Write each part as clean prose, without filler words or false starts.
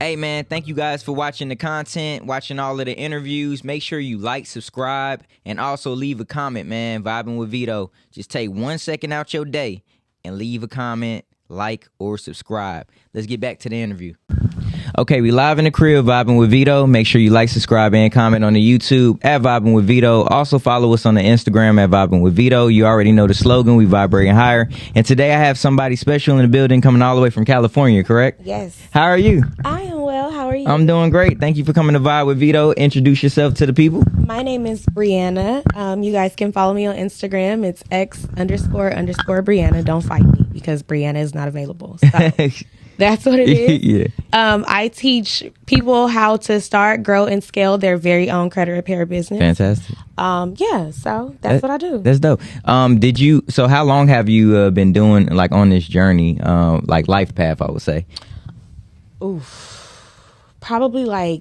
Hey man, thank you guys for watching the content, watching all of the interviews. Make sure you like, subscribe, and also leave a comment, man. Vibing with Vito. Just take 1 second out your day and leave a comment, like, or subscribe. Let's get back to the interview. Okay, we live in the crib, Vibing with Vito. Make sure you like, subscribe, and comment on the YouTube at Vibing with Vito. Also follow us on the Instagram at Vibing with Vito. You already know the slogan, we vibrating higher. And today I have somebody special in the building coming all the way from California, correct? Yes. How are you? I am well. How are you? I'm doing great. Thank you for coming to Vibe with Vito. Introduce yourself to the people. My name is Brianna. You guys can follow me on Instagram. It's X__Brianna. Don't fight me because Brianna is not available. So that's what it is. Yeah. I teach people how to start, grow, and scale their very own credit repair business. Fantastic. Yeah, so that's what I do. That's dope. So how long have you been doing like on this journey, like life path, I would say? Probably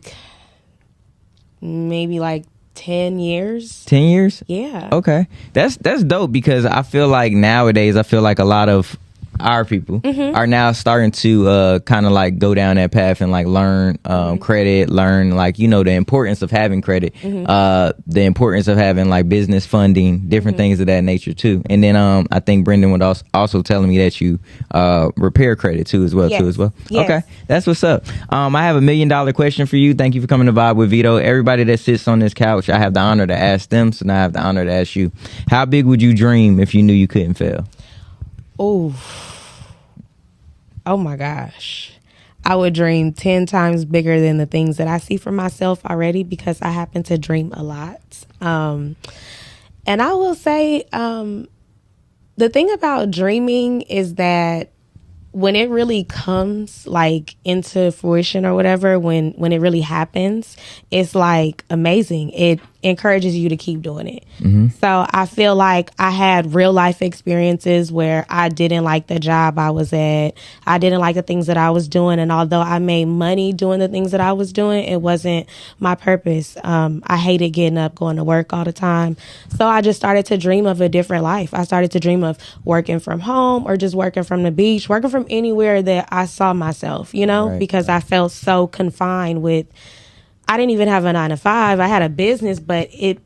maybe 10 years. 10 years? Yeah. Okay. That's dope because I feel like nowadays, a lot of our people are now starting to kind of like go down that path and like learn credit, learn like, you know, the importance of having credit, the importance of having like business funding, different things of that nature too. And then I think Brendan was also telling me that you repair credit too as well. Yes. Yes. Okay, that's what's up. I have $1 million question for you. Thank you for coming to Vibe with Vito. Everybody that sits on this couch, I have the honor to ask them, so now I have the honor to ask you. How big would you dream if you knew you couldn't fail? Oh my gosh. I would dream 10 times bigger than the things that I see for myself already because I happen to dream a lot. And I will say the thing about dreaming is that when it really comes like into fruition or whatever, when it really happens, it's like amazing. It encourages you to keep doing it. So I feel like I had real life experiences where I didn't like the job I was at. I didn't like the things that I was doing. And although I made money doing the things that I was doing, it wasn't my purpose. I hated getting up, going to work all the time. So I just started to dream of a different life. I started to dream of working from home or just working from the beach, working from anywhere that I saw myself, you know, Right. because I felt so confined with, I didn't even have a 9 to 5. I had a business, but it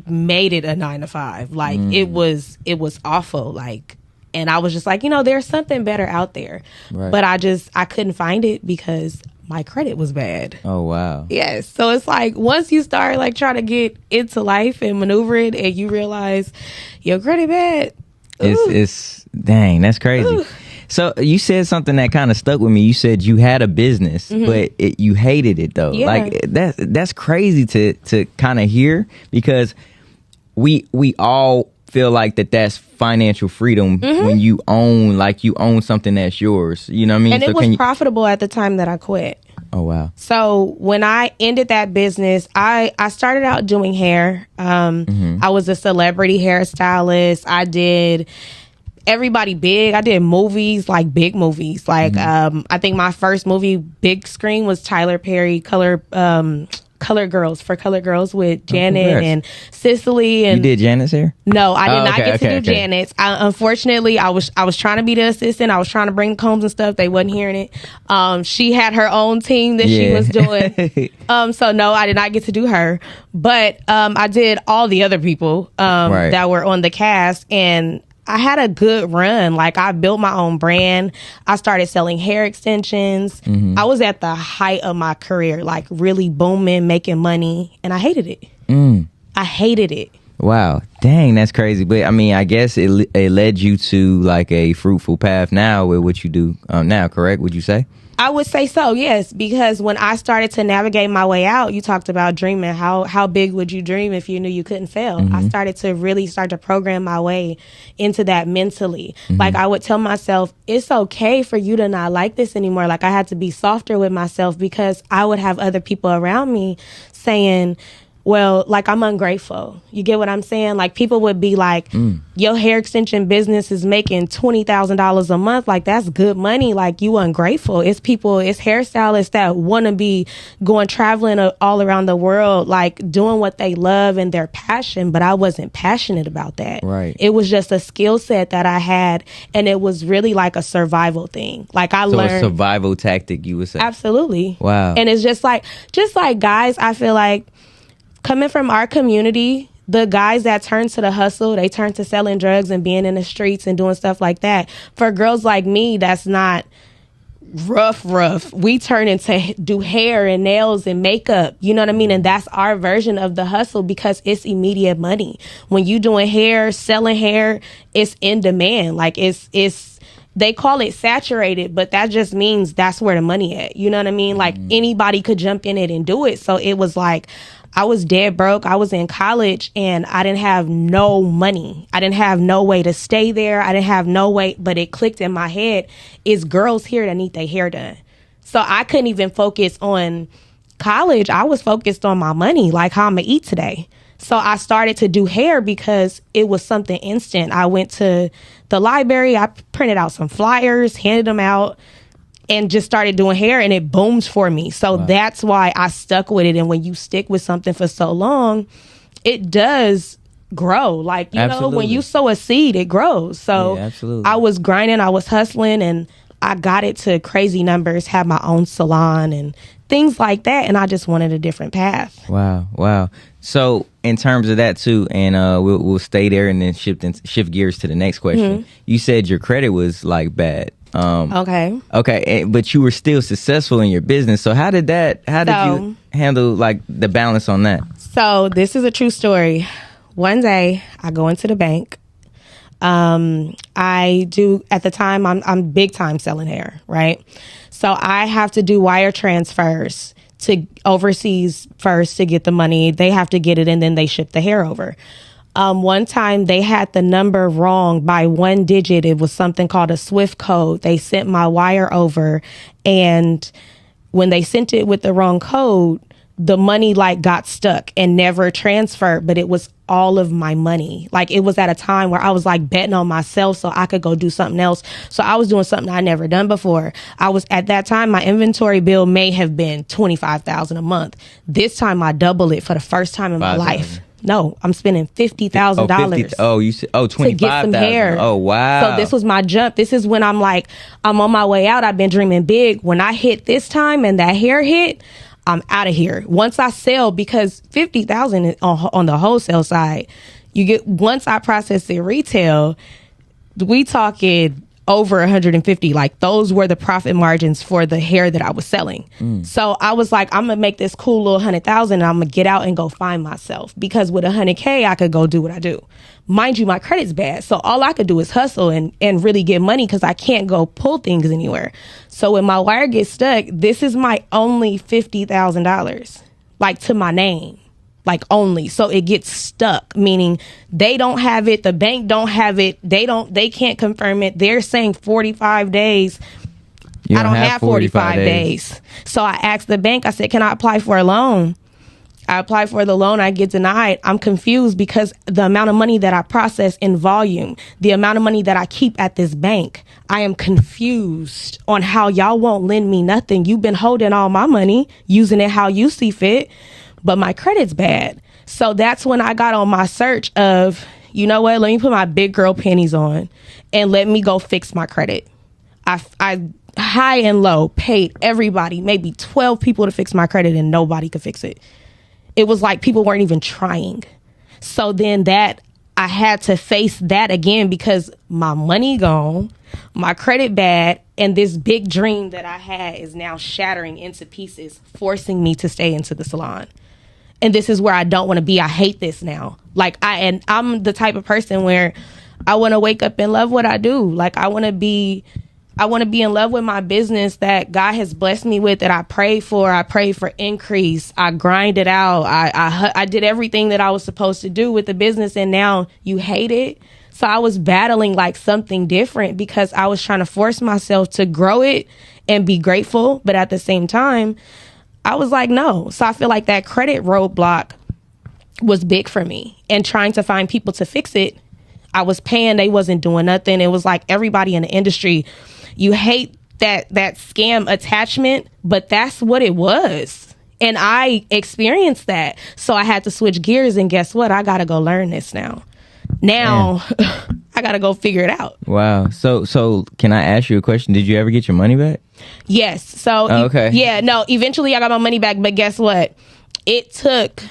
made it a 9 to 5. Like it was awful. Like, and I was just like, you know, there's something better out there, Right. but I couldn't find it because my credit was bad. Oh, wow. Yes. So it's like once you start like trying to get into life and maneuver it and you realize your credit bad. It's dang, that's crazy. Ooh. So you said something that kind of stuck with me. You said you had a business, but you hated it though. Yeah. Like that's crazy to kind of hear because we all feel like that's financial freedom when you own something that's yours. You know what I mean? And So it was profitable at the time that I quit. Oh wow. So when I ended that business, I started out doing hair. I was a celebrity hairstylist. I did everybody big. I did movies, like big movies. Like I think my first movie big screen was Tyler Perry Color Girls with Janet congrats. and Cicely. And You did Janet's hair? no, I did Oh, not okay, get to okay, do okay. Janet's. Unfortunately, I was trying to be the assistant. I was trying to bring combs and stuff. They wasn't hearing it. She had her own team that she Yeah. was doing. So no, I did not get to do her. But I did all the other people Right. that were on the cast, and I had a good run. Like I built my own brand. I started selling hair extensions. I was at the height of my career, like really booming, making money, and I hated it. I hated it. Wow, dang, that's crazy. But I mean, I guess it led you to like a fruitful path now with what you do now, correct? Would you say? I would say so, yes, because when I started to navigate my way out, you talked about dreaming. How big would you dream if you knew you couldn't fail? I started to program my way into that mentally. Like I would tell myself, it's okay for you to not like this anymore. Like I had to be softer with myself because I would have other people around me saying, Well, like, I'm ungrateful. You get what I'm saying? Like, people would be like, your hair extension business is making $20,000 a month. Like, that's good money. Like, you ungrateful. It's hairstylists that want to be going traveling all around the world, like doing what they love and their passion. But I wasn't passionate about that. Right. It was just a skill set that I had. And it was really like a survival thing. Like, I learned. So a survival tactic, you would say? Absolutely. Wow. And it's just like guys, I feel like, coming from our community, the guys that turn to the hustle, they turn to selling drugs and being in the streets and doing stuff like that. For girls like me, that's not rough. We turn into do hair and nails and makeup. You know what I mean? And that's our version of the hustle because it's immediate money. When you doing hair, selling hair, it's in demand. Like it's they call it saturated, but that just means that's where the money at. You know what I mean? Like anybody could jump in it and do it. So it was like, I was dead broke. I was in college and I didn't have no money. I didn't have no way to stay there. I didn't have no way, but it clicked in my head. It's girls here that need their hair done. So I couldn't even focus on college. I was focused on my money, like how I'm gonna eat today. So I started to do hair because it was something instant. I went to the library. I printed out some flyers, handed them out, and just started doing hair, and it boomed for me. So that's why I stuck with it. And when you stick with something for so long, it does grow. Like, you know, when you sow a seed, it grows. So I was grinding, I was hustling, and I got it to crazy numbers, had my own salon and things like that. And I just wanted a different path. Wow. So in terms of that too, and we'll stay there and then shift gears to the next question. You said your credit was like bad. Okay, but you were still successful in your business. So how did you handle like the balance on that? So this is a true story. One day I go into the bank. I do, at the time, I'm big time selling hair, right? So I have to do wire transfers to overseas first to get the money. They have to get it and then they ship the hair over. One time they had the number wrong by 1 digit. It was something called a SWIFT code. They sent my wire over, and when they sent it with the wrong code, the money like got stuck and never transferred, but it was all of my money. Like, it was at a time where I was like betting on myself so I could go do something else. So I was doing something I never done before. I was, at that time, my inventory bill may have been $25,000 a month. This time I double it for the first time in my life. No, I'm spending $50,000. Oh, you said, $25,000 to get some hair. Oh, wow. So this was my jump. This is when I'm like, I'm on my way out. I've been dreaming big. When I hit this time and that hair hit, I'm out of here. Once I sell, because $50,000 on the wholesale side, you get, once I process it retail, we talking over 150. Like, those were the profit margins for the hair that I was selling. So I was like, I'm gonna make this cool little 100,000 and I'm gonna get out and go find myself, because with 100K I could go do what I do. Mind you, my credit's bad, so all I could do is hustle and really get money, because I can't go pull things anywhere. So when my wire gets stuck, this is my only $50,000, like, to my name. Like, only. So it gets stuck, meaning they don't have it, the bank don't have it, they can't confirm it. They're saying 45 days. I don't have 45 days. So I asked the bank, I said, can I apply for a loan? I apply for the loan, I get denied. I'm confused because the amount of money that I process in volume, the amount of money that I keep at this bank, I am confused on how y'all won't lend me nothing. You've been holding all my money, using it how you see fit, but my credit's bad. So that's when I got on my search of, you know what, let me put my big girl panties on and let me go fix my credit. I high and low paid everybody, maybe 12 people to fix my credit, and nobody could fix it. It was like people weren't even trying. So then that, I had to face that again, because my money gone, my credit bad, and this big dream that I had is now shattering into pieces, forcing me to stay into the salon. And this is where I don't want to be. I hate this now. Like, I'm the type of person where I want to wake up and love what I do. Like, I want to be in love with my business that God has blessed me with, that I pray for. I pray for increase. I grind it out. I did everything that I was supposed to do with the business, and now you hate it. So I was battling like something different, because I was trying to force myself to grow it and be grateful. But at the same time, I was like, no. So I feel like that credit roadblock was big for me. And trying to find people to fix it, I was paying, they wasn't doing nothing. It was like everybody in the industry, you hate that scam attachment, but that's what it was. And I experienced that. So I had to switch gears, and guess what? I got to go learn this now. I got to go figure it out. Wow. So can I ask you a question? Did you ever get your money back? Yes. So, okay. Yeah, no, eventually I got my money back, but guess what? It took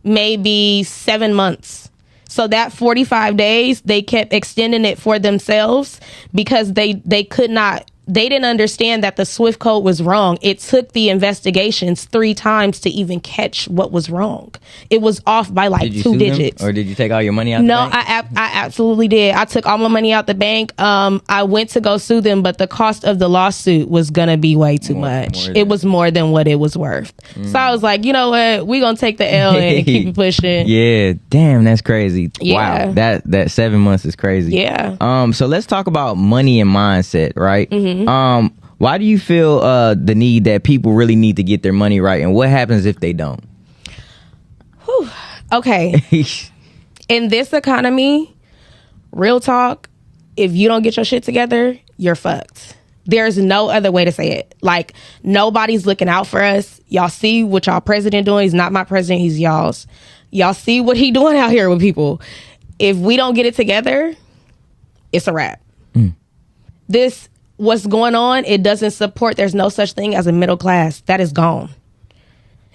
maybe 7 months. So that 45 days, they kept extending it for themselves because they could not, they didn't understand that the SWIFT code was wrong. It took the investigations 3 times to even catch what was wrong. It was off by like 2 digits. Or did you take all your money out the bank? No, I absolutely did. I took all my money out the bank. I went to go sue them, but the cost of the lawsuit was going to be way too much. It was more than what it was worth. So I was like, you know what? We're going to take the L and keep it pushing. Yeah. Damn, that's crazy. Yeah. Wow. That 7 months is crazy. Yeah. So let's talk about money and mindset, right? Mm-hmm. Why do you feel the need that people really need to get their money right, and what happens if they don't? Whew. Okay. In this economy, real talk, if you don't get your shit together, you're fucked. There's no other way to say it. Like, nobody's looking out for us. Y'all see what y'all president doing. He's not my president. He's y'all's. Y'all see what he doing out here with people. If we don't get it together, it's a wrap. What's going on, it doesn't support, there's no such thing as a middle class. That is gone.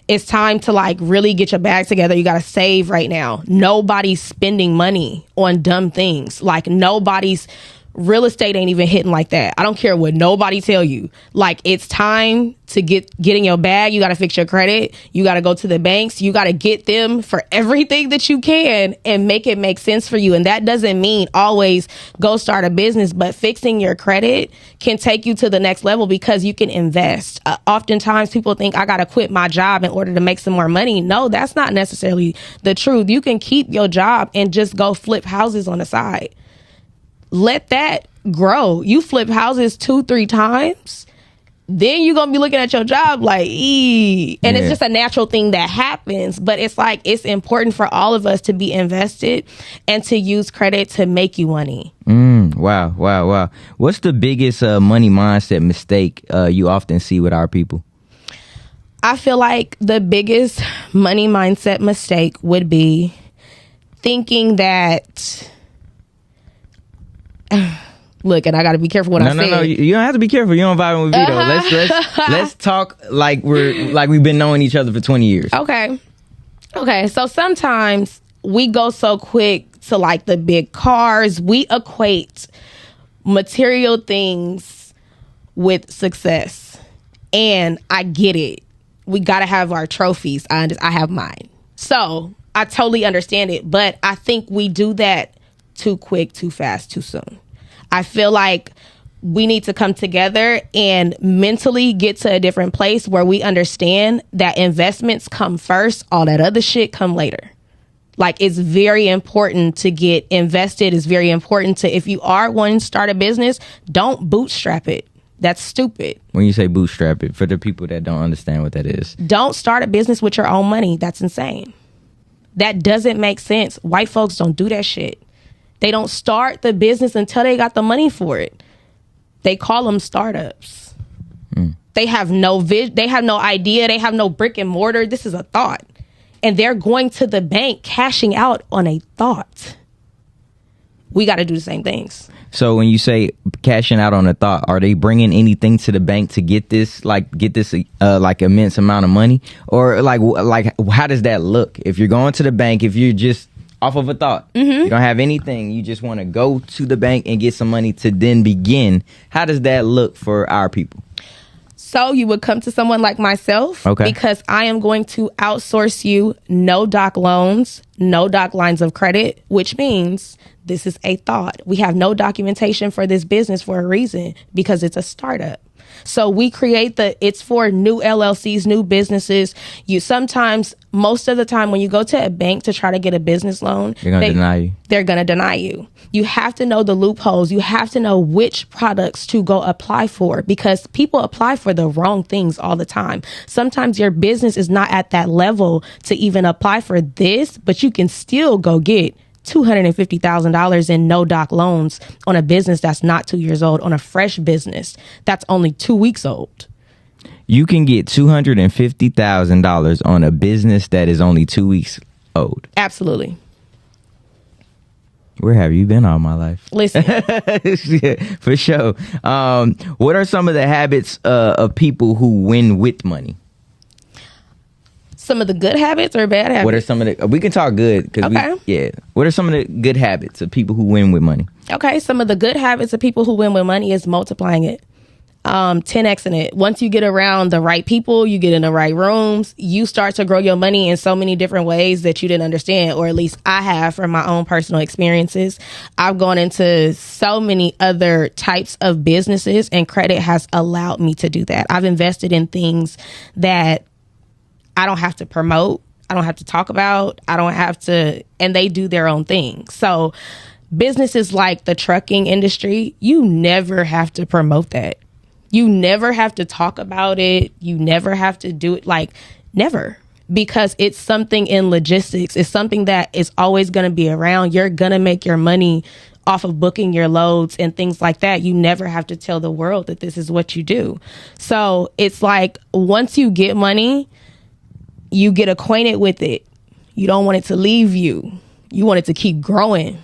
It's time to like really get your bag together. You got to save right now. Nobody's spending money on dumb things. Like nobody's real estate ain't even hitting like that. I don't care what nobody tell you. Like it's time to get in your bag. You got to fix your credit. You got to go to the banks. You got to get them for everything that you can and make it make sense for you. And that doesn't mean always go start a business, but fixing your credit can take you to the next level because you can invest. Oftentimes people think I got to quit my job in order to make some more money. No, that's not necessarily the truth. You can keep your job and just go flip houses on the side. Let that grow. You flip houses 2-3 times, then you're going to be looking at your job like, ee. And it's just a natural thing that happens. But it's like, it's important for all of us to be invested and to use credit to make you money. Wow. What's the biggest money mindset mistake you often see with our people? I feel like the biggest money mindset mistake would be thinking that... Look, and I got to be careful what I say. No, you don't have to be careful. You don't vibe with Vito. Let's talk like we've been knowing each other for 20 years. Okay. So sometimes we go so quick to like the big cars. We equate material things with success, and I get it. We got to have our trophies. I have mine, so I totally understand it. But I think we do that too quick, too fast, too soon. I feel like we need to come together and mentally get to a different place where we understand that investments come first, all that other shit come later. Like, it's very important to get invested. It's very important to, if you are wanting to start a business, don't bootstrap it. That's stupid. When you say bootstrap it, for the people that don't understand what that is. Don't start a business with your own money. That's insane. That doesn't make sense. White folks don't do that shit. They don't start the business until they got the money for it. They call them startups. They have no they have no idea. They have no brick and mortar. This is a thought. And they're going to the bank cashing out on a thought. We got to do the same things. So when you say cashing out on a thought, are they bringing anything to the bank to get this like immense amount of money? Or like how does that look? If you're going to the bank, if you're just off of a thought, you don't have anything, you just want to go to the bank and get some money to then begin. How does that look for our people? So you would come to someone like myself, because I am going to outsource you no doc loans, no doc lines of credit, which means this is a thought. We have no documentation for this business for a reason, because it's a startup. So we create it's for new LLCs, new businesses. Most of the time when you go to a bank to try to get a business loan, They're going to deny you. They're going to deny you. You have to know the loopholes. You have to know which products to go apply for, because people apply for the wrong things all the time. Sometimes your business is not at that level to even apply for this, but you can still go get $250,000 in no doc loans on a business that's not 2 years old, on a fresh business that's only 2 weeks old. You can get $250,000 on a business that is only 2 weeks old. Absolutely. Where have you been all my life? Listen. Yeah, for sure. What are some of the habits of people who win with money? Some of the good habits or bad habits? What are some of the... We can talk good. Okay. What are some of the good habits of people who win with money? Okay. Some of the good habits of people who win with money is multiplying it. 10xing it. Once you get around the right people, you get in the right rooms, you start to grow your money in so many different ways that you didn't understand, or at least I have from my own personal experiences. I've gone into so many other types of businesses, and credit has allowed me to do that. I've invested in things that I don't have to promote, I don't have to talk about, I don't have to, and they do their own thing. So businesses like the trucking industry, you never have to promote that. You never have to talk about it. You never have to do it, never, because it's something in logistics. It's something that is always going to be around. You're going to make your money off of booking your loads and things like that. You never have to tell the world that this is what you do. So it's like, once you get money, you get acquainted with it. You don't want it to leave you. You want it to keep growing.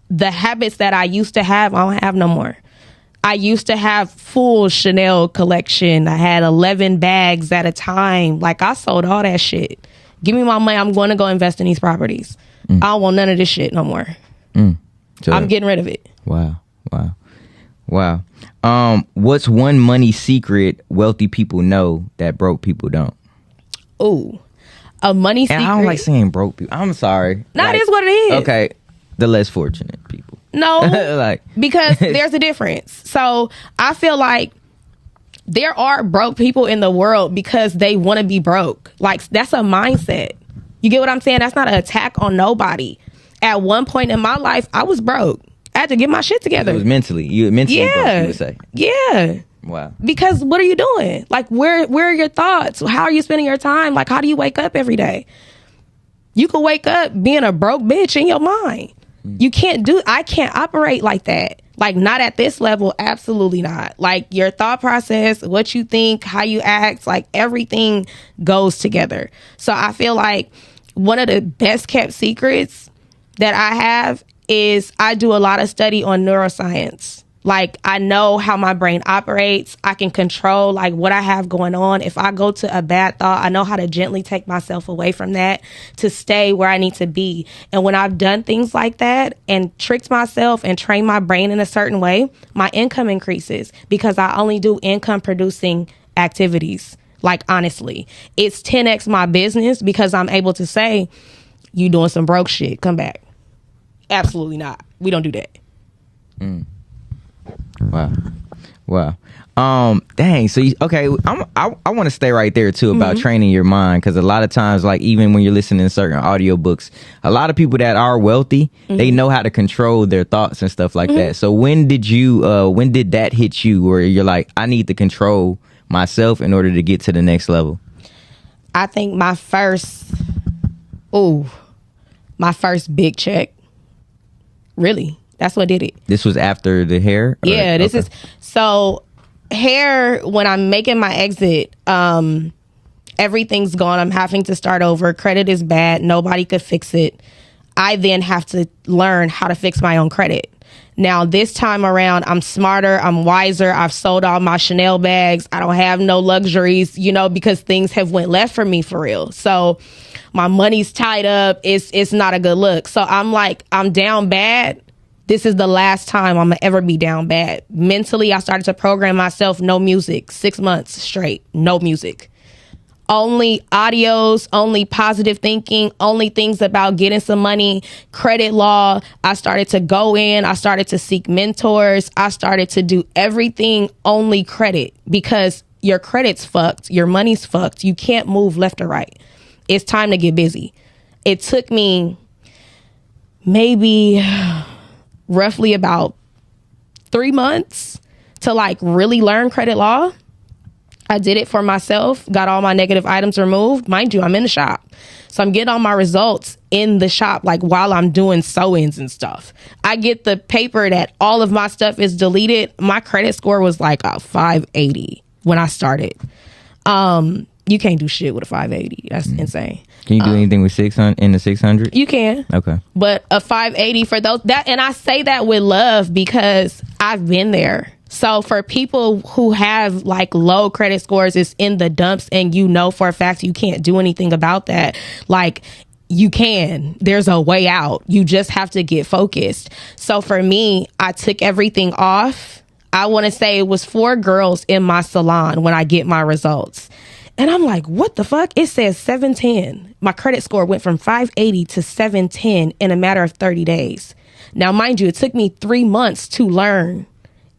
The habits that I used to have, I don't have no more. I used to have full Chanel collection. I had 11 bags at a time. I sold all that shit. Give me my money. I'm going to go invest in these properties. I don't want none of this shit no more. So, I'm getting rid of it. Wow. What's one money secret wealthy people know that broke people don't? Ooh, a money secret. And I don't like saying broke people. I'm sorry. It is what it is. Okay. The less fortunate people. No, because there's a difference. So I feel like there are broke people in the world because they want to be broke. That's a mindset. You get what I'm saying? That's not an attack on nobody. At one point in my life, I was broke. I had to get my shit together. It was mentally. You mentally broke, you would say. Yeah. Wow. Because what are you doing? Where are your thoughts? How are you spending your time? How do you wake up every day? You could wake up being a broke bitch in your mind. I can't operate like that. Not at this level. Absolutely not. Your thought process, what you think, how you act, everything goes together. So I feel like one of the best kept secrets that I have is I do a lot of study on neuroscience. I know how my brain operates. I can control what I have going on. If I go to a bad thought, I know how to gently take myself away from that to stay where I need to be. And when I've done things like that and tricked myself and trained my brain in a certain way, my income increases because I only do income producing activities. Honestly, it's 10x my business because I'm able to say, you doing some broke shit, come back. Absolutely not. We don't do that. Wow. Dang. So I want to stay right there too about training your mind, because a lot of times, even when you're listening to certain audiobooks, a lot of people that are wealthy, they know how to control their thoughts and stuff like that. So when did that hit you, where you're like, I need to control myself in order to get to the next level? I think my first big check. Really. That's what did it. This was after the hair? Yeah, this is... So, hair, when I'm making my exit, everything's gone. I'm having to start over. Credit is bad. Nobody could fix it. I then have to learn how to fix my own credit. Now, this time around, I'm smarter. I'm wiser. I've sold all my Chanel bags. I don't have no luxuries, because things have went left for me for real. So, my money's tied up. It's not a good look. So, I'm down bad. This is the last time I'm going to ever be down bad. Mentally, I started to program myself, no music, 6 months straight, no music. only audios, only positive thinking, only things about getting some money, credit law. I started to go in, I started to seek mentors. I started to do everything only credit, because your credit's fucked, your money's fucked. You can't move left or right. It's time to get busy. It took me maybe roughly about 3 months to like really learn credit law. I did it for myself, got all my negative items removed. Mind you, I'm in the shop. So I'm getting all my results in the shop, like while I'm doing sew-ins and stuff. I get the paper that all of my stuff is deleted. My credit score was like a 580 when I started. You can't do shit with a 580. That's insane. Can you do anything with 600 in the 600? You can. Okay. But a 580 for those that, and I say that with love because I've been there. So for people who have like low credit scores, it's in the dumps, and you know for a fact you can't do anything about that. Like, you can. There's a way out. You just have to get focused. So for me, I took everything off. I want to say it was 4 girls in my salon when I get my results. And I'm like, what the fuck? It says 710. My credit score went from 580 to 710 in a matter of 30 days. Now, mind you, it took me 3 months to learn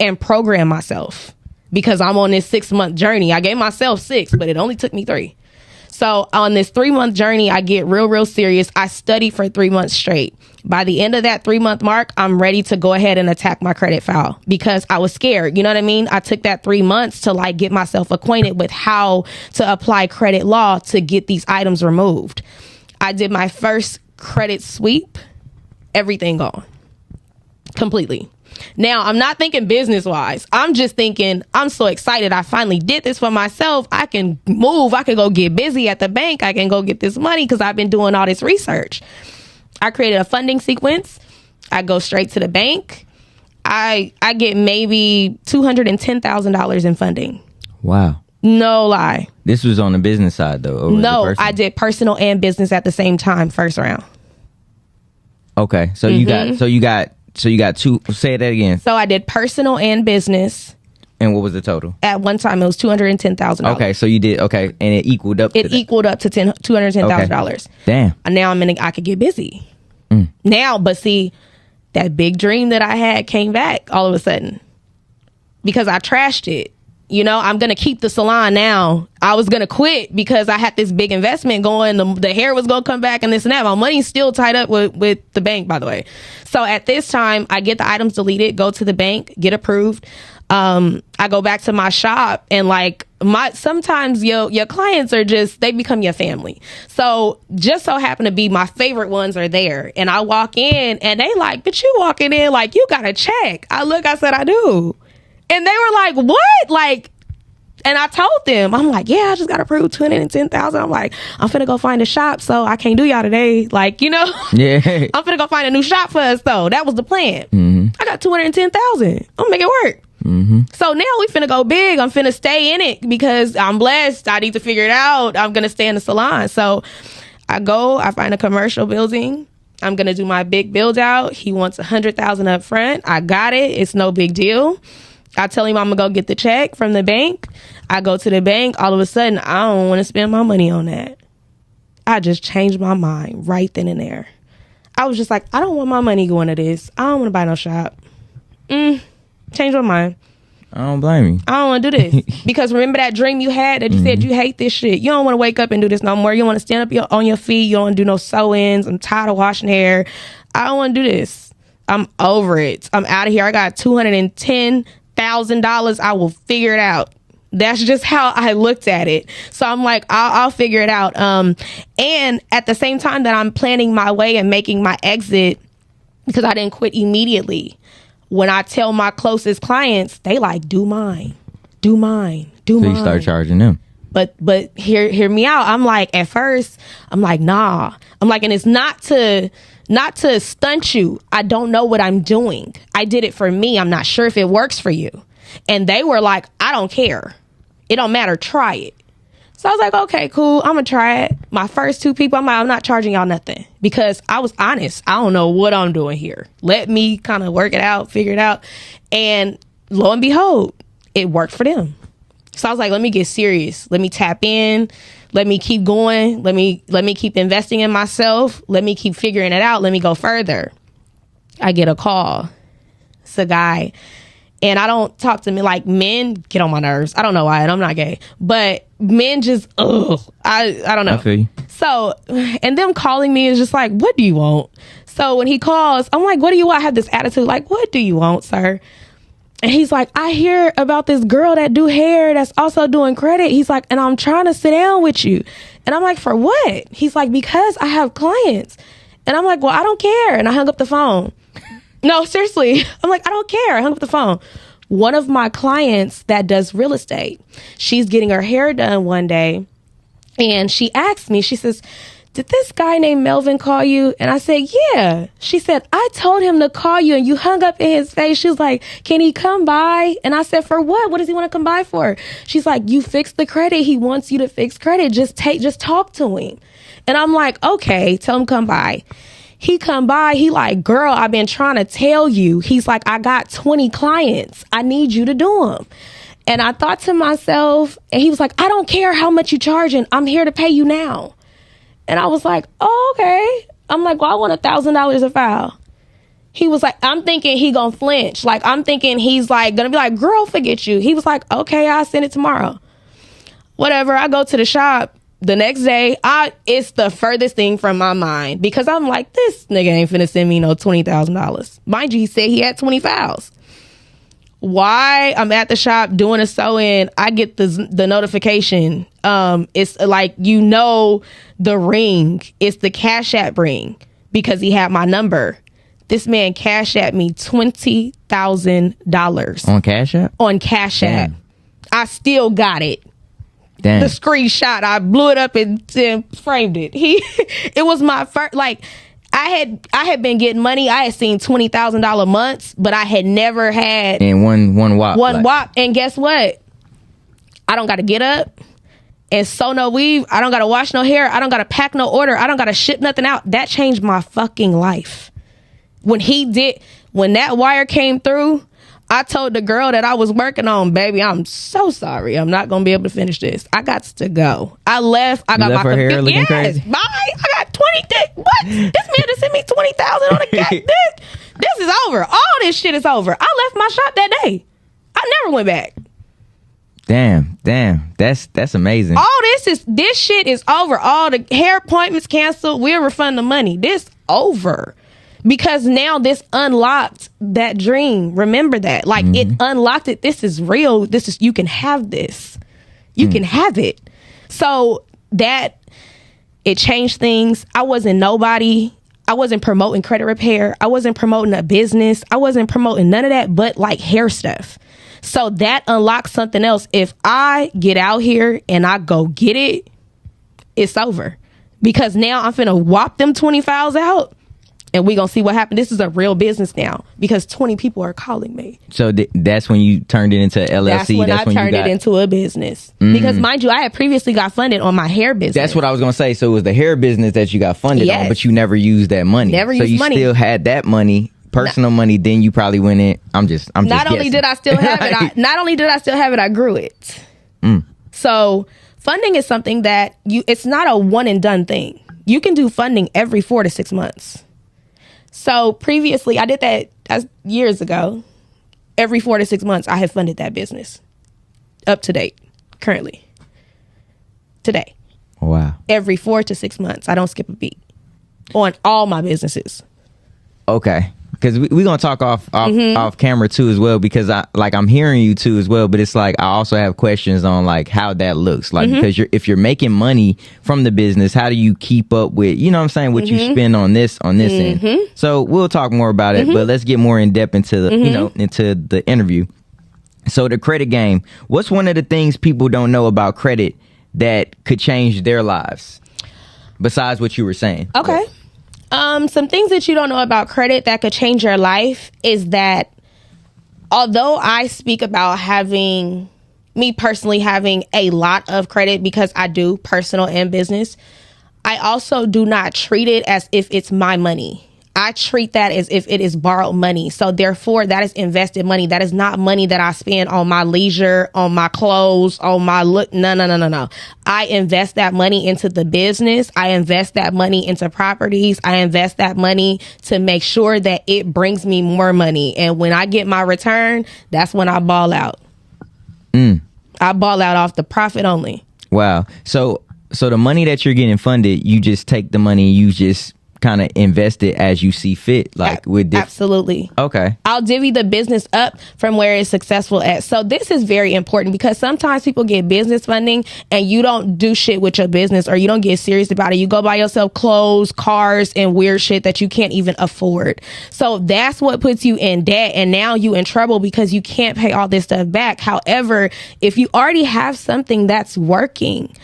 and program myself, because I'm on this 6-month journey. I gave myself 6, but it only took me 3. So on this 3-month journey, I get real serious. I study for 3 months straight. By the end of that 3-month mark, I'm ready to go ahead and attack my credit file, because I was scared. You know what I mean? I took that 3 months to like get myself acquainted with how to apply credit law to get these items removed. I did my first credit sweep, everything gone completely. Now, I'm not thinking business wise. I'm just thinking, I'm so excited. I finally did this for myself. I can move. I can go get busy at the bank. I can go get this money because I've been doing all this research. I created a funding sequence. I go straight to the bank. I get maybe $210,000 in funding. Wow. No lie. This was on the business side though? Or no, I did personal and business at the same time, first round. Okay. So you got two. Say that again. So I did personal and business. And what was the total? At one time, it was $210,000. Okay, so you did, okay, and it equaled up. It equaled up to $210,000. Okay. Damn. And now I could get busy. Now, but see, that big dream that I had came back all of a sudden because I trashed it. You know, I'm going to keep the salon now. I was going to quit because I had this big investment going. The hair was going to come back and this and that. My money's still tied up with the bank, by the way. So at this time, I get the items deleted, go to the bank, get approved. I go back to my shop and like sometimes your clients are they become your family. So just so happen to be my favorite ones are there. And I walk in and they like, but you walking in like you got a check. I said, I do. And they were like, what? Like, and I told them, I'm like, yeah, I just got approved $210,000. I'm like, I'm finna go find a shop, so I can't do y'all today. Like, you know, yeah, I'm finna go find a new shop for us, though. That was the plan. Mm-hmm. I got $210,000. I'm gonna make it work. Mm-hmm. So now we finna go big. I'm finna stay in it because I'm blessed. I need to figure it out. I'm gonna stay in the salon. So I find a commercial building. I'm gonna do my big build out. He wants $100,000 up front. I got it. It's no big deal. I tell him I'm gonna go get the check from the bank. I go to the bank. All of a sudden, I don't want to spend my money on that. I just changed my mind right then and there. I was just like, I don't want my money going to this. I don't want to buy no shop. Change my mind. I don't blame you. I don't want to do this. Because remember that dream you had that you said you hate this shit? You don't want to wake up and do this no more. You don't want to stand up on your feet. You don't want to do no sew-ins. I'm tired of washing hair. I don't want to do this. I'm over it. I'm out of here. I got $210,000. I will figure it out. That's just how I looked at it. So I'm like, I'll figure it out. And at the same time that I'm planning my way and making my exit, because I didn't quit immediately. When I tell my closest clients, they like, do mine. So you start charging them. But hear me out. I'm like, at first, I'm like, nah. I'm like, and it's not to stunt you. I don't know what I'm doing. I did it for me. I'm not sure if it works for you. And they were like, I don't care. It don't matter. Try it. So I was like, okay, cool. I'm going to try it. My first 2 people, I'm not charging y'all nothing because I was honest. I don't know what I'm doing here. Let me kind of work it out, figure it out. And lo and behold, it worked for them. So I was like, let me get serious. Let me tap in. Let me keep going. Let me keep investing in myself. Let me keep figuring it out. Let me go further. I get a call. It's a guy. And I don't talk to men. Like, men get on my nerves. I don't know why, and I'm not gay. But men just, I don't know. I feel you. So, and them calling me is just like, what do you want? So when he calls, I'm like, what do you want? I have this attitude like, what do you want, sir? And he's like, I hear about this girl that do hair that's also doing credit. He's like, and I'm trying to sit down with you. And I'm like, for what? He's like, because I have clients. And I'm like, well, I don't care. And I hung up the phone. No, seriously. I'm like, I don't care. I hung up the phone. One of my clients that does real estate, she's getting her hair done one day. And she asked me, she says, did this guy named Melvin call you? And I said, yeah. She said, I told him to call you and you hung up in his face. She was like, can he come by? And I said, for what? What does he want to come by for? She's like, you fixed the credit. He wants you to fix credit. Just talk to him. And I'm like, okay, tell him come by. He come by. He like, girl, I've been trying to tell you. He's like, I got 20 clients. I need you to do them. And I thought to myself, and he was like, I don't care how much you charging. I'm here to pay you now. And I was like, oh, okay. I'm like, well, I want $1,000 a file. He was like, I'm thinking he gonna flinch. Like, I'm thinking he's like gonna be like, girl, forget you. He was like, okay, I'll send it tomorrow. Whatever. I go to the shop the next day. It's the furthest thing from my mind because I'm like, this nigga ain't finna send me no $20,000. Mind you, he said he had 20 files. Why I'm at the shop doing a sew-in, I get the notification. It's like, the ring. It's the Cash App ring because he had my number. This man Cash App me $20,000 On Cash App. On Cash App. I still got it. Damn. The screenshot. I blew it up and framed it. It was my first. Like, I had been getting money. I had seen $20,000 months, but I had never had in one wop. Wop. And guess what? I don't got to get up and sew no weave. I don't got to wash no hair. I don't got to pack no order. I don't got to ship nothing out. That changed my fucking life. When that wire came through, I told the girl that I was working on, baby, I'm so sorry. I'm not going to be able to finish this. I got to go. I left. I got my her hair looking crazy? Bye. I got 20. What? This man just sent me $20,000 on a cat. This is over. All this shit is over. I left my shop that day. I never went back. Damn. That's amazing. All this shit is over. All the hair appointments canceled. We'll refund the money. This over. Because now this unlocked that dream. Remember that. Like, it unlocked it. This is real. You can have this. You can have it. So that, it changed things. I wasn't nobody. I wasn't promoting credit repair. I wasn't promoting a business. I wasn't promoting none of that but like hair stuff. So that unlocks something else. If I get out here and I go get it, it's over. Because now I'm finna whop them 20 files out. And we gonna see what happened. This is a real business now because 20 people are calling me. So that's when you turned it into LLC. That's when I turned it into a business. Because mind you, I had previously got funded on my hair business. That's what I was gonna say. So it was the hair business that you got funded on, but you never used that money. Never used money. So you still had that money, personal money. Then you probably went in. I'm just. Not only did I still have it, I grew it. So funding is something that it's not a one and done thing. You can do funding every 4 to 6 months. So previously, I did that years ago. Every 4 to 6 months, I have funded that business. Up to date, currently. Today. Wow. Every 4 to 6 months. I don't skip a beat. On all my businesses. Okay. Because we're going to talk off camera too as well, because I'm hearing you too as well, but it's like I also have questions on like how that looks like, because if you're making money from the business, how do you keep up with, you know what I'm saying, what you spend on this end. So we'll talk more about it, but let's get more in depth into the into the interview. So the credit game, what's one of the things people don't know about credit that could change their lives besides what you were saying? Okay. Some things that you don't know about credit that could change your life is that although I speak about me personally having a lot of credit, because I do, personal and business, I also do not treat it as if it's my money. I treat that as if it is borrowed money. So therefore, that is invested money. That is not money that I spend on my leisure, on my clothes, on my look. No. I invest that money into the business. I invest that money into properties. I invest that money to make sure that it brings me more money. And when I get my return, that's when I ball out. I ball out off the profit only. Wow. So the money that you're getting funded, you just take the money and you just kind of invest it as you see fit, like with absolutely. Okay. I'll divvy the business up from where it's successful at. So this is very important because sometimes people get business funding and you don't do shit with your business, or you don't get serious about it. You go buy yourself clothes, cars, and weird shit that you can't even afford. So that's what puts you in debt, and now you in trouble because you can't pay all this stuff back. However, if you already have something that's working,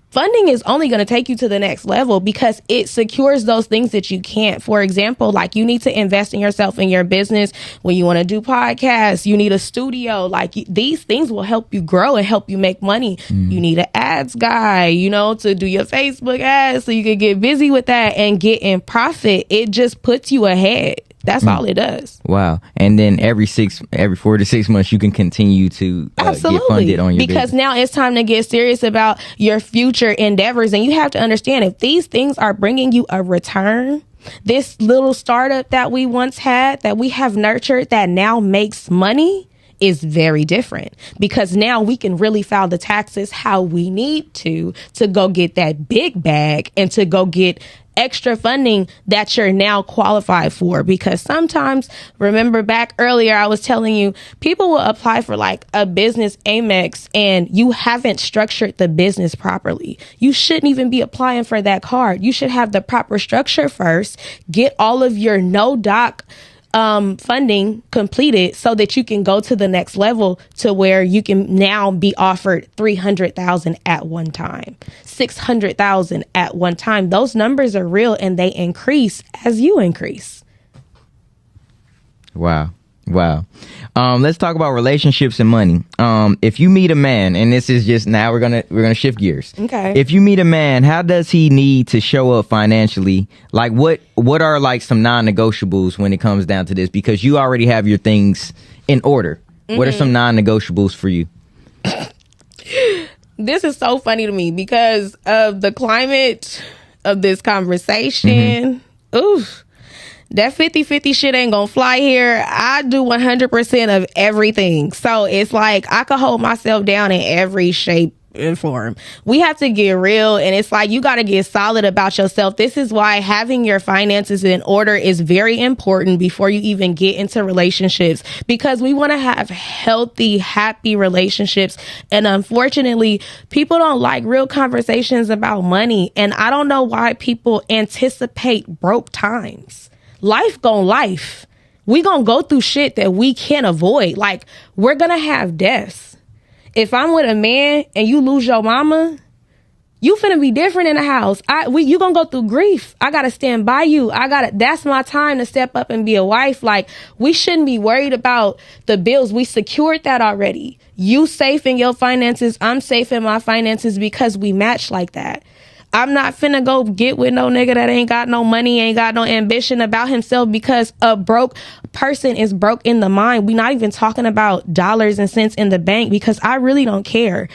funding is only going to take you to the next level because it secures those things that you can't. For example, like, you need to invest in yourself in your business. When you want to do podcasts, you need a studio. Like, these things will help you grow and help you make money. You need an ads guy, to do your Facebook ads so you can get busy with that and get in profit. It just puts you ahead. That's all it does. Wow. And then every 4 to 6 months, you can continue to get funded on your because business. Now it's time to get serious about your future endeavors. And you have to understand, if these things are bringing you a return, this little startup that we once had, that we have nurtured, that now makes money, is very different, because now we can really file the taxes how we need to go get that big bag and to go get extra funding that you're now qualified for. Because sometimes, remember back earlier, I was telling you, people will apply for like a business Amex and you haven't structured the business properly. You shouldn't even be applying for that card. You should have the proper structure first, get all of your no-doc funding completed so that you can go to the next level, to where you can now be offered 300,000 at one time, 600,000 at one time. Those numbers are real and they increase as you increase. Wow. Let's talk about relationships and money. If you meet a man, and this is just, now we're gonna shift gears. Okay. If you meet a man, how does he need to show up financially? Like, what are like some non-negotiables when it comes down to this? Because you already have your things in order. What are some non-negotiables for you? This is so funny to me because of the climate of this conversation. Oof. That 50-50 shit ain't gonna fly here. I do 100% of everything. So it's like I could hold myself down in every shape and form. We have to get real, and it's like you got to get solid about yourself. This is why having your finances in order is very important before you even get into relationships, because we want to have healthy, happy relationships. And unfortunately, people don't like real conversations about money. And I don't know why people anticipate broke times. Life gon' life. We gonna go through shit that we can't avoid. Like, we're gonna have deaths. If I'm with a man and you lose your mama, you finna be different in the house. You gonna go through grief. I gotta stand by you. That's my time to step up and be a wife. Like, we shouldn't be worried about the bills. We secured that already. You safe in your finances. I'm safe in my finances because we match like that. I'm not finna go get with no nigga that ain't got no money, ain't got no ambition about himself, because a broke person is broke in the mind. We not even talking about dollars and cents in the bank, because I really don't care.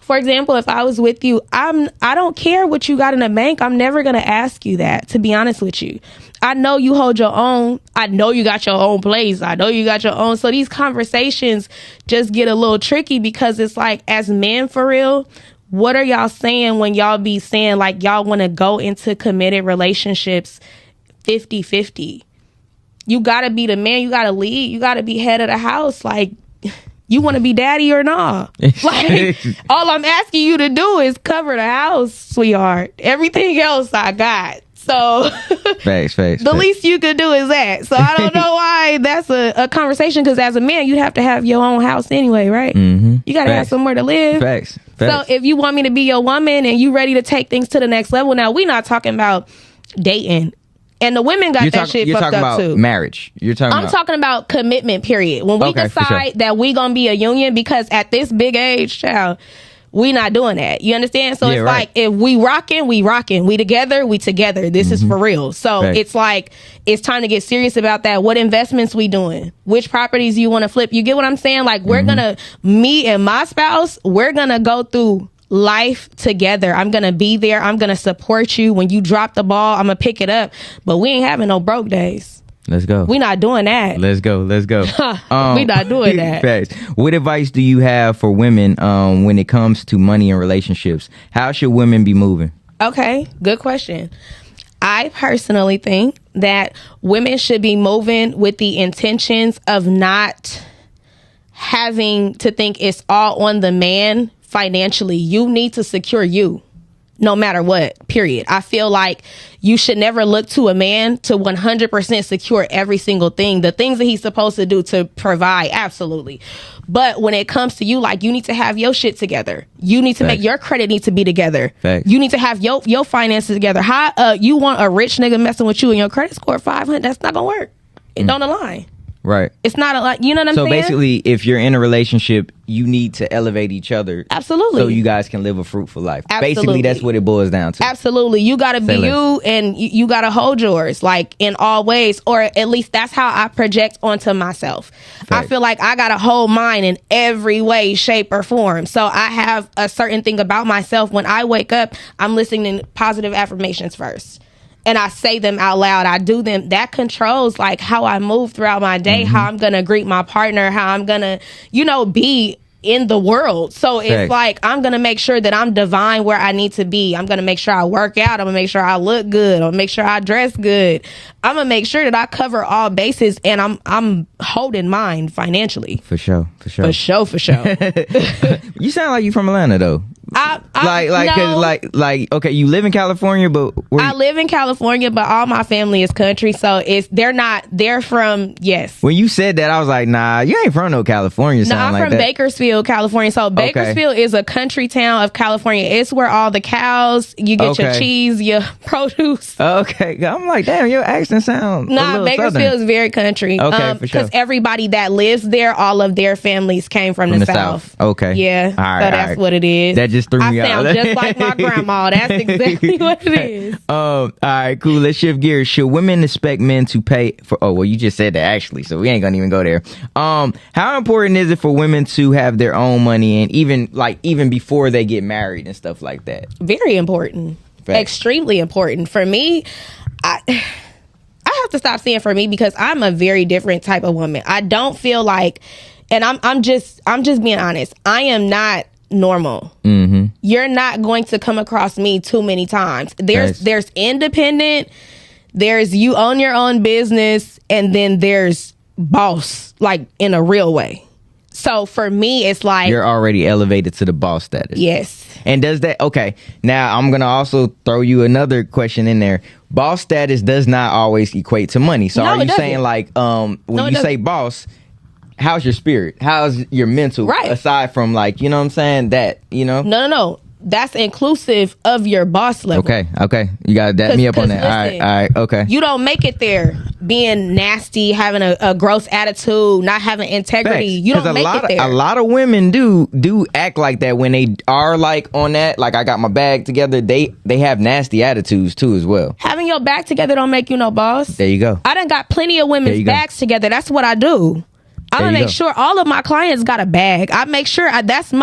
For example, if I was with you, I don't care what you got in the bank. I'm never gonna ask you that, to be honest with you. I know you hold your own. I know you got your own place. I know you got your own. So these conversations just get a little tricky, because it's like, as men, for real, what are y'all saying when y'all be saying like y'all want to go into committed relationships 50-50? You got to be the man. You got to lead. You got to be head of the house. Like, you want to be daddy or not? Like, all I'm asking you to do is cover the house, sweetheart. Everything else I got. So facts. The least you could do is that. So I don't know why that's a conversation, because as a man, you'd have to have your own house anyway, right? Mm-hmm. You got to have somewhere to live. Facts. So if you want me to be your woman and you ready to take things to the next level, now we not talking about dating. And the women got that shit fucked up too. You're talking about marriage. I'm talking about commitment, period. When we decide that we gonna be a union, because at this big age, child, We not doing that. You understand? So Yeah, it's right. like, if we rocking, we rocking. We together, we together. This is for real. So Right. it's like, it's time to get serious about that. What investments we doing? Which properties you want to flip? You get what I'm saying? Like, we're gonna, me and my spouse, we're gonna go through life together. I'm gonna be there. I'm gonna support you. When you drop the ball, I'm gonna pick it up. But we ain't having no broke days. Let's go. We not doing that. Let's go. Let's go. We not doing that. Facts. What advice do you have for women when it comes to money and relationships? How should women be moving? Okay, good question. I personally think that women should be moving with the intentions of not having to think it's all on the man financially. You need to secure you no matter what, period. I feel like you should never look to a man to 100% secure every single thing. The things that he's supposed to do to provide, absolutely. But when it comes to you, like, you need to have your shit together. You need to Facts. make your credit need to be together. Facts. You need to have your finances together. How you want a rich nigga messing with you and your credit score 500? That's not gonna work. It don't align. Right. It's not a lot. You know what I'm So saying? basically, if you're in a relationship, you need to elevate each other. Absolutely. So you guys can live a fruitful life. Absolutely. Basically, that's what it boils down to. Absolutely. You got to be Say less. you, and you got to hold yours, like, in all ways, or at least that's how I project onto myself. I Facts. feel like I got to hold mine in every way, shape, or form. So I have a certain thing about myself. When I wake up, I'm listening to positive affirmations first. And I say them out loud. I do them. That controls, like, how I move throughout my day, how I'm going to greet my partner, how I'm going to, be in the world. So it's Facts. like, I'm going to make sure that I'm divine where I need to be. I'm going to make sure I work out. I'm going to make sure I look good. I'm going to make sure I dress good. I'm going to make sure that I cover all bases, and I'm holding mine financially. For sure. For sure. For sure. You sound like you from Atlanta, though. No. Okay, you live in California, but I live in California, but all my family is country, so they're from, yes. when you said that, I was like, nah, you ain't from no California. No, I'm like from that. Bakersfield, California. So Bakersfield is a country town of California. It's where all the cows, you get your Okay. cheese, your produce. Okay, I'm like, damn, your accent sounds. Nah, Bakersfield is very country. Okay, for sure. Because everybody that lives there, all of their families came from the South. Okay. Yeah. All right, so all that's right. what it is. That just threw me I out. sound just like my grandma. That's exactly what it is. All right, cool. Let's shift gears. Should women expect men to pay for? Oh, well, you just said that actually, so we ain't gonna even go there. How important is it for women to have their own money, and even before they get married and stuff like that? Very important. Facts. Extremely important. For me, I have to stop saying for me, because I'm a very different type of woman. I don't feel like, and I'm just being honest, I am not normal. Mm-hmm. You're not going to come across me too many times. Nice. There's independent, there's you own your own business, and then there's boss, like, in a real way. So for me, it's like, You're already elevated to the boss status. yes. And does that, okay, now I'm going to also throw you another question in there. Boss status does not always equate to money. So No, are it you doesn't. saying, like, No, when it you say doesn't. boss, how's your spirit? How's your mental? Right. Aside from, like, you know what I'm saying? That, you know? No. That's inclusive of your boss level. Okay. You got to dap me up on that. Listen, All right, okay. You don't make it there being nasty, having a gross attitude, not having integrity. Facts. You don't 'Cause make it there. A lot of women do act like that when they are, like, on that, like, I got my bag together. They have nasty attitudes too as well. Having your back together don't make you no boss. There you go. I done got plenty of There women's you go. backs together. That's what I do. I'm There gonna you make go. sure all of my clients got a bag. I make sure that's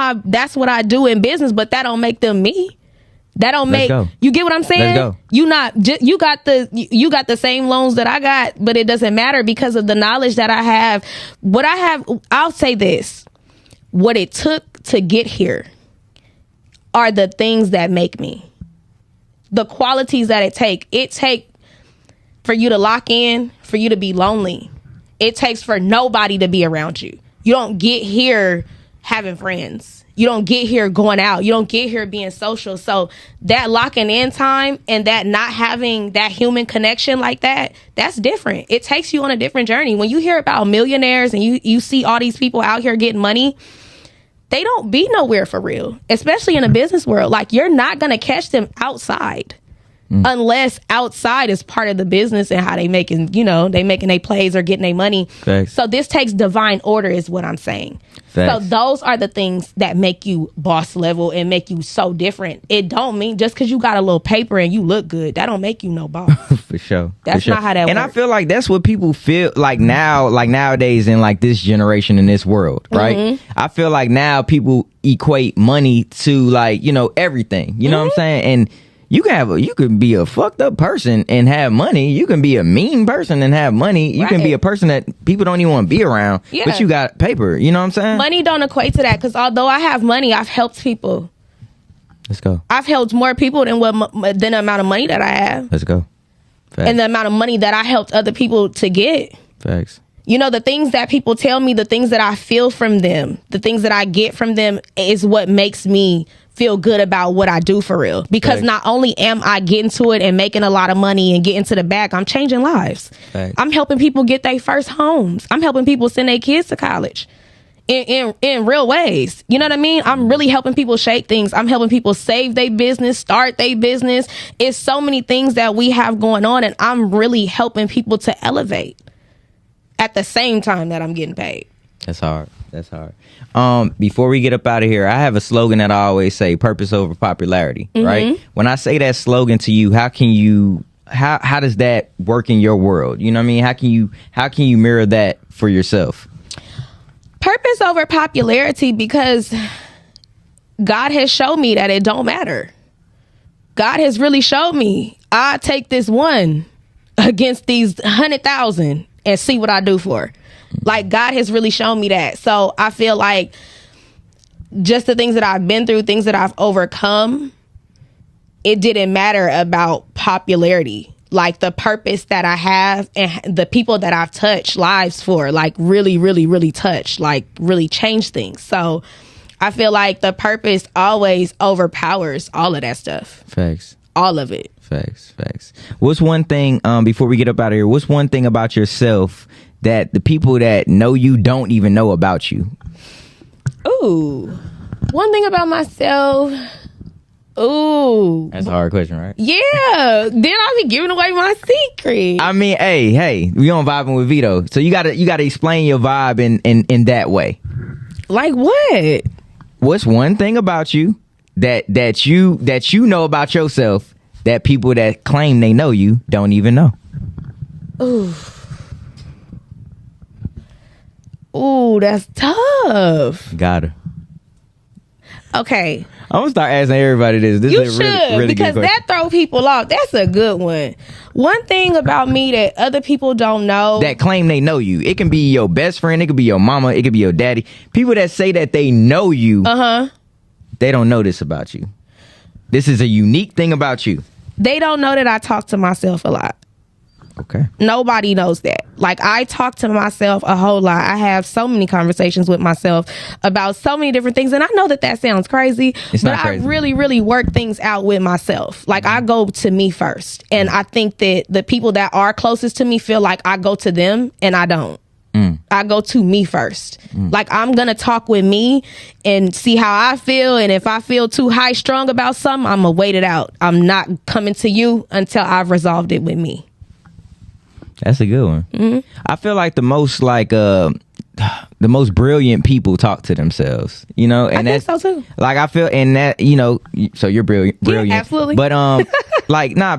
what I do in business, but that don't make them me. That don't Let's make go. you get what I'm saying? Let's go. You got the same loans that I got, but it doesn't matter because of the knowledge that I have. I'll say this. What it took to get here are the things that make me. The qualities that it take for you to lock in, for you to be lonely. It takes for nobody to be around you. You don't get here having friends. You don't get here going out. You don't get here being social. So that locking in time and that not having that human connection like that, that's different. It takes you on a different journey. When you hear about millionaires and you see all these people out here getting money, they don't be nowhere for real, especially in a business world. Like, you're not going to catch them outside. unless outside is part of the business and how they making, they making their plays or getting their money. Facts. So this takes divine order is what I'm saying. Facts. So those are the things that make you boss level and make you so different. It don't mean just because you got a little paper and you look good, that don't make you no boss. For sure. That's not how that and works. I feel like that's what people feel like now, like nowadays in like this generation in this world, right? I feel like now people equate money to like, everything. You know what I'm saying? And you can be a fucked up person and have money. You can be a mean person and have money. You can be a person that people don't even want to be around, but you got paper. You know what I'm saying? Money don't equate to that because although I have money, I've helped people. Let's go. I've helped more people than the amount of money that I have. Let's go. Facts. And the amount of money that I helped other people to get. Facts. The things that people tell me, the things that I feel from them, the things that I get from them is what makes me feel good about what I do for real. Because not only am I getting to it and making a lot of money and getting to the bag, I'm changing lives. Facts. I'm helping people get their first homes. I'm helping people send their kids to college in real ways. You know what I mean? I'm really helping people shape things. I'm helping people save their business, start their business. It's so many things that we have going on, and I'm really helping people to elevate at the same time that I'm getting paid. That's hard. Before we get up out of here, I have a slogan that I always say: purpose over popularity. Right? When I say that slogan to you, how does that work in your world? You know what I mean? How can you mirror that for yourself? Purpose over popularity, because God has shown me that it don't matter. God has really showed me I take this one against these 100,000 and see what I do for. Like, God has really shown me that. So I feel like just the things that I've been through, things that I've overcome, it didn't matter about popularity. Like, the purpose that I have and the people that I've touched lives for, like, really, really, really touched, like, really changed things. So I feel like the purpose always overpowers all of that stuff. Facts. All of it. Facts. What's one thing, before we get up out of here, what's one thing about yourself that the people that know you don't even know about you? Ooh. One thing about myself. Ooh. That's a hard question, right? Yeah. Then I'll be giving away my secret. I mean, hey, we on Vibing with Vito. So you gotta explain your vibe in that way. Like what? What's one thing about you that you know about yourself that people that claim they know you don't even know? Ooh, that's tough. Got her. Okay. I'm gonna start asking everybody this. This You is a should, really, really because good question. that throw people off. That's a good one. One thing about me that other people don't know. That claim they know you. It can be your best friend. It could be your mama. It could be your daddy. People that say that they know you. They don't know this about you. This is a unique thing about you. They don't know that I talk to myself a lot. Okay. Nobody knows that. Like, I talk to myself a whole lot. I have so many conversations with myself about so many different things. And I know that sounds crazy, It's but not crazy. I really, really work things out with myself. Like, I go to me first. And I think that the people that are closest to me feel like I go to them, and I don't. I go to me first. Like, I'm going to talk with me and see how I feel. And if I feel too high strung about something, I'm going to wait it out. I'm not coming to you until I've resolved it with me. That's a good one. I feel like the most brilliant people talk to themselves, and I think that's so too. Like, I feel, and that, so you're brilliant. Yeah, absolutely. But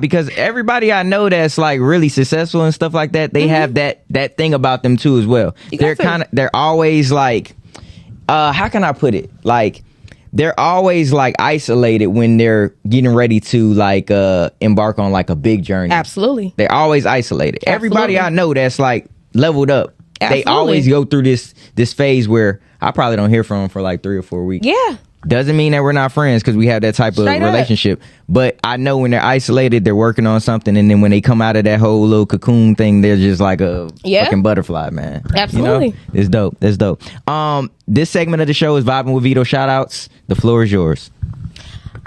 because everybody I know that's like really successful and stuff like that, they have that thing about them too as well. They're always like, how can I put it? Like, they're always like isolated when they're getting ready to like embark on like a big journey. Absolutely. They're always isolated. Absolutely. Everybody I know that's like leveled up. Absolutely. They always go through this phase where I probably don't hear from them for like 3 or 4 weeks. Yeah. Doesn't mean that we're not friends because we have that type Straight of up. relationship. But I know when they're isolated, they're working on something, and then when they come out of that whole little cocoon thing, they're just like a fucking butterfly, man. Absolutely. It's dope. That's dope. This segment of the show is Vibing with Vito. Shout outs. The floor is yours.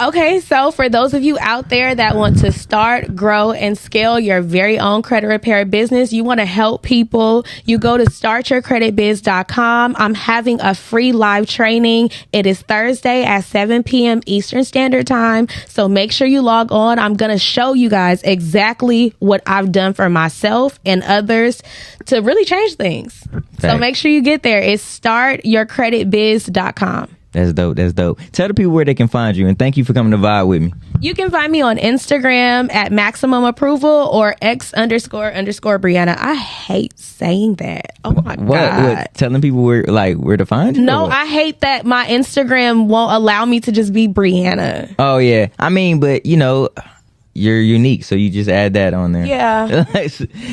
Okay, so for those of you out there that want to start, grow, and scale your very own credit repair business, you want to help people, you go to startyourcreditbiz.com. I'm having a free live training. It is Thursday at 7 p.m. Eastern Standard Time. So make sure you log on. I'm going to show you guys exactly what I've done for myself and others to really change things. So make sure you get there. It's startyourcreditbiz.com. That's dope. That's dope. Tell the people where they can find you, and thank you for coming to vibe with me. You can find me on Instagram at Maximum Approval or X__Brianna. I hate saying that. Oh my God. What? Telling people where to find you? No, I hate that my Instagram won't allow me to just be Brianna. Oh yeah. I mean, but you're unique, so you just add that on there. Yeah.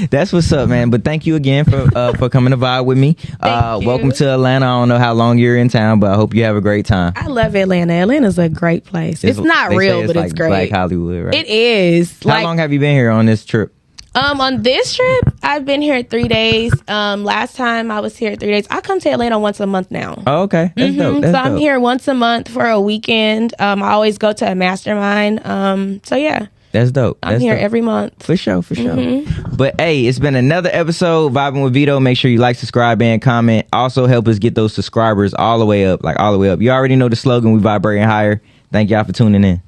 That's what's up, man. But thank you again for coming to vibe with me. Welcome to Atlanta. I don't know how long you're in town, but I hope you have a great time. I love Atlanta. Atlanta's a great place. It's not real, but it's great. Black Hollywood, right? It is. How long have you been here on this trip? On this trip, I've been here 3 days. Last time I was here 3 days. I come to Atlanta once a month now. Oh, okay. That's dope. That's I'm here once a month for a weekend. I always go to a mastermind. So yeah. That's dope. I'm here every month. For sure. But hey, it's been another episode Vibing with Vito. Make sure you like, subscribe, and comment. Also help us get those subscribers all the way up. You already know the slogan, we vibrating higher. Thank y'all for tuning in.